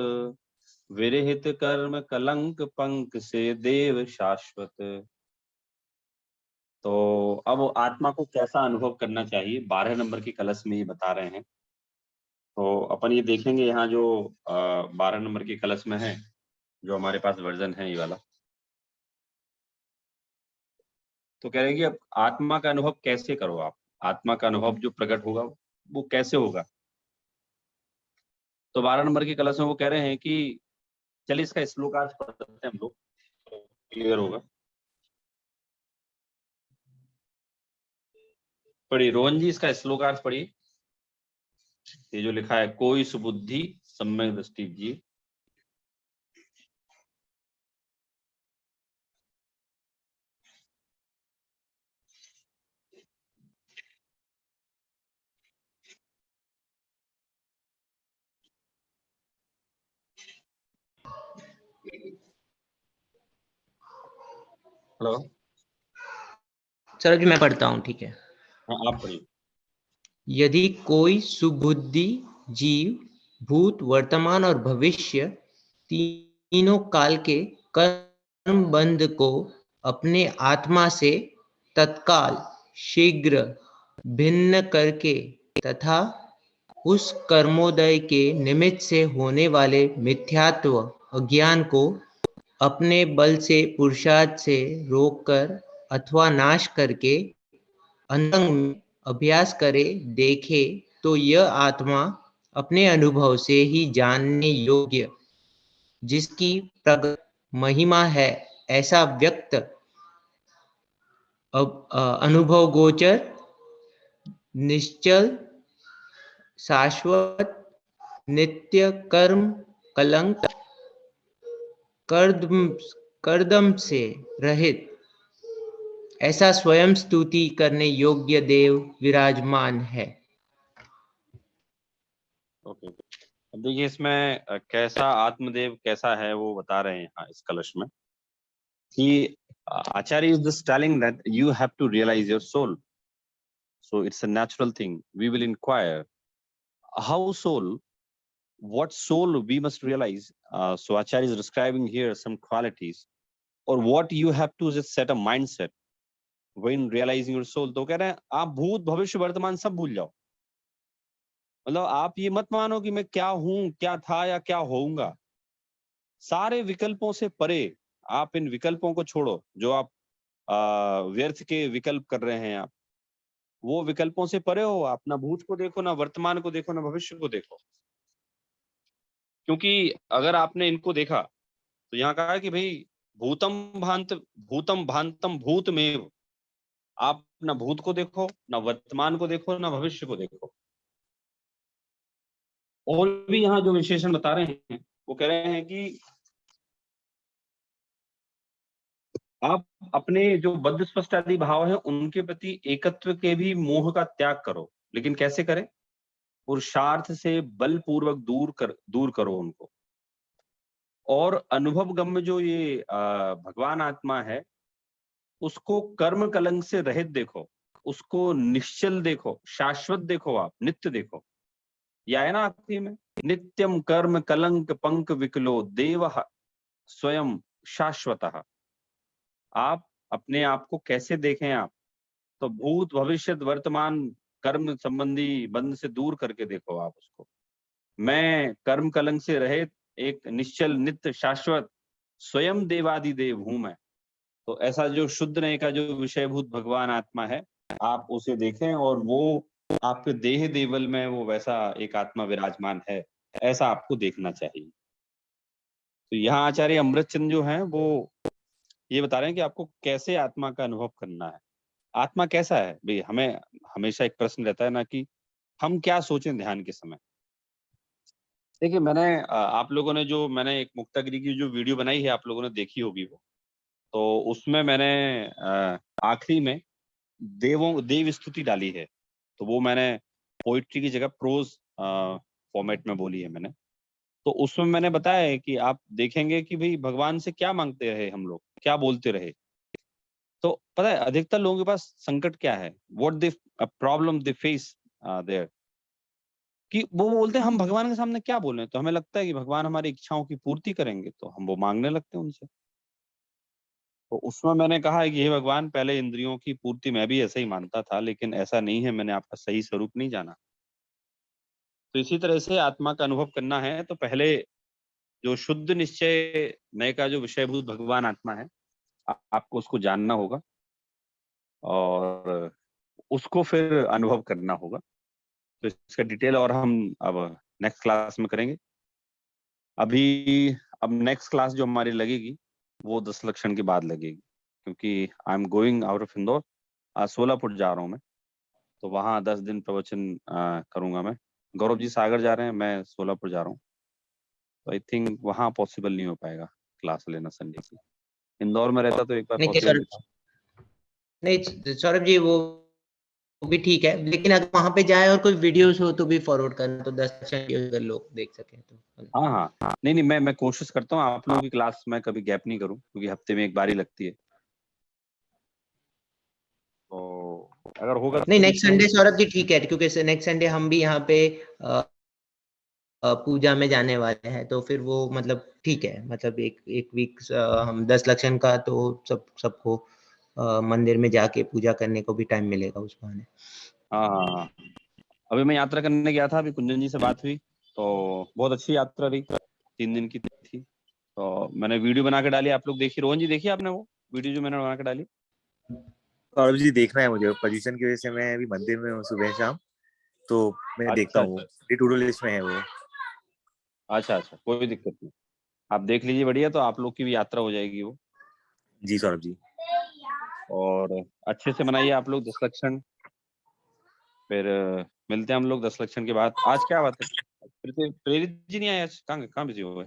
विरहित कर्म कलंक पंक से देव शाश्वत। तो अब आत्मा को कैसा अनुभव करना चाहिए 12 नंबर की कलश में ये बता रहे हैं। तो अपन ये देखेंगे यहाँ जो 12 नंबर की कलश में है, जो हमारे पास वर्जन है ये वाला। तो कह रहे हैं कि अब आत्मा का अनुभव कैसे करो आप, आत्मा का अनुभव जो प्रकट होगा वो कैसे होगा। तो 12 नंबर की कलश में वो कह रहे हैं कि चलिए इसका श्लोकार्थ पढ़ सकते हैं हम लोग, तो क्लियर होगा। पढ़िए रोहन जी, इसका श्लोकार्थ पढ़िए। ये जो लिखा है, कोई सुबुद्धि सम्यक दृष्टि जी। हेलो, सौरभ जी मैं पढ़ता हूँ, ठीक है। हाँ आप पढ़िए। यदि कोई सुबुद्धि जीव भूत वर्तमान और भविष्य तीनों काल के कर्म बंध को अपने आत्मा से तत्काल शीघ्र भिन्न करके तथा उस कर्मोदय के निमित्त से होने वाले मिथ्यात्व अज्ञान को अपने बल से पुरुषार्थ से रोककर अथवा नाश करके अंतरंग में अभ्यास करे देखे, तो यह आत्मा अपने अनुभव से ही जानने योग्य जिसकी प्रगट महिमा है, ऐसा व्यक्त अनुभव गोचर निश्चल शाश्वत नित्य कर्म कलंक कर्दम से रहित ऐसा स्वयं स्तुति करने योग्य देव विराजमान है। ओके, अब देखिए इसमें कैसा आत्मदेव कैसा है वो बता रहे हैं यहाँ इस कलश में कि आचार्य is just telling that you have to realize your soul. So it's a natural thing. We will inquire how soul, what soul we must realize. So Acharya is describing here some qualities or what you have to just set a mindset when realizing your soul. तो कह रहे हैं आप भूत भविष्य वर्तमान सब भूल जाओ, मतलब आप ये मत मानो कि मैं क्या हूं, क्या था या क्या होऊंगा। सारे विकल्पों से परे आप इन विकल्पों को छोड़ो, जो आप व्यर्थ के विकल्प कर रहे हैं, आप वो विकल्पों से परे हो। आप ना भूत को देखो, ना वर्तमान को देखो, ना भविष्य को देखो, क्योंकि अगर आपने इनको देखा तो यहाँ कहा है कि भाई भूतम भांतम भूतमेव। आप ना भूत को देखो, ना वर्तमान को देखो, ना भविष्य को देखो। और भी यहाँ जो विशेषण बता रहे हैं वो कह रहे हैं कि आप अपने जो बद्ध स्पष्ट आदि भाव है उनके प्रति एकत्व के भी मोह का त्याग करो। लेकिन कैसे करें? पुरुषार्थ से बलपूर्वक दूर करो उनको। और अनुभव गम्य जो ये भगवान आत्मा है उसको कर्म कलंक से रहित देखो, उसको निश्चल देखो, शाश्वत देखो, आप नित्य देखो। या है ना आखिरी में, नित्यम कर्म कलंक पंक विकलो देवः स्वयं शाश्वतः। आप अपने आप को कैसे देखें? आप तो भूत भविष्य वर्तमान कर्म संबंधी बंध से दूर करके देखो आप उसको। मैं कर्म कलंक से रहित एक निश्चल नित्य शाश्वत स्वयं देवादि देव हूं मैं। तो ऐसा जो शुद्ध नहीं का जो विषयभूत भगवान आत्मा है, आप उसे देखें और वो आपके देह देवल में वो वैसा एक आत्मा विराजमान है, ऐसा आपको देखना चाहिए। तो यहाँ आचार्य अमृतचंद जो है वो ये बता रहे हैं कि आपको कैसे आत्मा का अनुभव करना है। आत्मा कैसा है भाई? हमें हमेशा एक प्रश्न रहता है ना कि हम क्या सोचें ध्यान के समय। देखिए मैंने आप लोगों ने जो मैंने एक मुक्तागिरी की जो वीडियो बनाई है आप लोगों ने देखी होगी वो, तो उसमें मैंने आखिरी में देव स्तुति डाली है। तो वो मैंने पोइट्री की जगह प्रोज फॉर्मेट में बोली है मैंने। तो उसमें मैंने बताया है कि आप देखेंगे कि भाई भगवान से क्या मांगते रहे हम लोग, क्या बोलते रहे। तो पता है अधिकतर लोगों के पास संकट क्या है, what they problem they face there, कि वो बोलते हैं हम भगवान के सामने क्या बोले। तो हमें लगता है कि भगवान हमारी इच्छाओं की पूर्ति करेंगे, तो हम वो मांगने लगते हैं उनसे। तो उसमें मैंने कहा है कि हे भगवान, पहले इंद्रियों की पूर्ति मैं भी ऐसा ही मानता था, लेकिन ऐसा नहीं है, मैंने आपका सही स्वरूप नहीं जाना। तो इसी तरह से आत्मा का अनुभव करना है तो पहले जो शुद्ध निश्चय नए का जो विषयभूत भगवान आत्मा है आपको उसको जानना होगा और उसको फिर अनुभव करना होगा। तो इसका डिटेल और हम अब नेक्स्ट क्लास में करेंगे। अभी अब नेक्स्ट क्लास जो हमारी लगेगी वो 10 लक्षण के बाद लगेगी, क्योंकि I am going out of Indore. Solapur जा रहा हूँ मैं, तो वहाँ 10 दिन प्रवचन करूंगा मैं। गौरव जी सागर जा रहे हैं, मैं सोलापुर जा रहा हूँ। तो आई थिंक वहाँ पॉसिबल नहीं हो पाएगा क्लास लेना संडे की। इंदौर में रहता तो एक बार नहीं पॉसिबल था। नहीं सौरभ जी, वो भी ठीक है, लेकिन अगर वहां पे जाए और कोई वीडियोस हो तो भी फॉरवर्ड करना, तो 10 अगर लोग देख सके तो। हाँ हाँ, नहीं मैं कोशिश करता हूँ आप लोगों की क्लास में कभी गैप नहीं करूँ, क्योंकि हफ्ते में एक बार ही लगती है, तो अगर होगा नहीं, तो नेक्स्ट संडे सौरभ जी ठीक है, क्योंकि नेक्स्ट संडे हम भी यहाँ पे पूजा में जाने वाले हैं, तो फिर वो मतलब ठीक है, मतलब एक वीक हम 10 लक्षण का तो सबको मंदिर में जाके पूजा करने को भी टाइम मिलेगा उस बहाने। हाँ, अभी मैं यात्रा करने गया था, अभी कुंजन जी से बात हुई, तो बहुत अच्छी यात्रा रही, 3 दिन की थी, तो मैंने वीडियो बना के डाली, आप लोग देखिए। रोहन जी देखिए आपने वो वीडियो जो मैंने बना के डाली? सौरभ जी देखना है मुझे, पोजीशन की वजह से मैं अभी मंदिर में हूँ सुबह शाम, तो मैं देखता हूँ, टू डू लिस्ट में है वो। अच्छा, कोई दिक्कत नहीं, आप देख लीजिए, बढ़िया, तो आप लोग की भी यात्रा हो जाएगी वो। जी सौरभ जी। और अच्छे से मनाइए आप लोग 10 लक्षण, फिर मिलते हैं हम लोग 10 लक्षण के बाद। आज क्या बात है, प्रेरित जी नहीं आए आज, कहाँ बिजी हो गए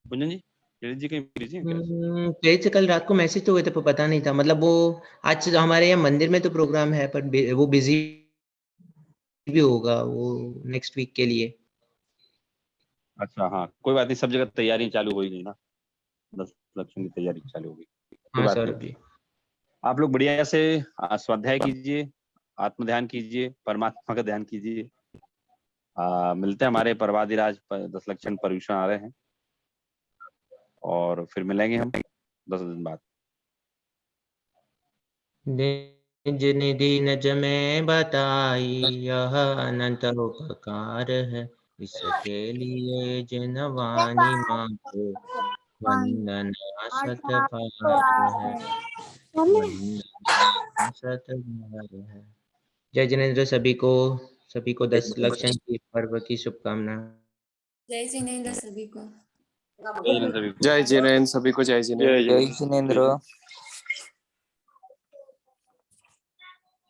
कुंजन जी? प्रेरित जी कहीं बिजी हैं क्या? प्रेरित से कल रात को मैसेज तो हुए थे, पर पता नहीं था, मतलब वो आज हमारे यहाँ मंदिर में तो प्रोग्राम है, पर वो बिजी भी होगा वो नेक्स्ट वीक के लिए। अच्छा, हाँ, कोई बात नहीं, सब जगह तैयारी चालू हो ही गई ना, 10 लक्षण की तैयारी चालू हो गई, कोई हाँ बात सौरभ नहीं। जी। आप लोग बढ़िया से स्वाध्याय कीजिए, आत्म ध्यान कीजिए, परमात्मा का ध्यान कीजिए। मिलते हैं, हमारे परवादिराज 10 लक्षण पर्यूषण आ रहे हैं, और फिर मिलेंगे हम 10 दिन बाद। निज निधि नज में बताई, यह अनंत उपकार है, इसके लिए जिन वाणी मांगो, वंदना सत भार है, वंदना सत भार है। जय जिनेन्द्र, सभी को 10 लक्षण के पर्व की शुभकामना। जय जिनेन्द्र सभी को। जय जिनेन्द्र सभी को, जय जिनेन्द्र। जय जिनेन्द्र।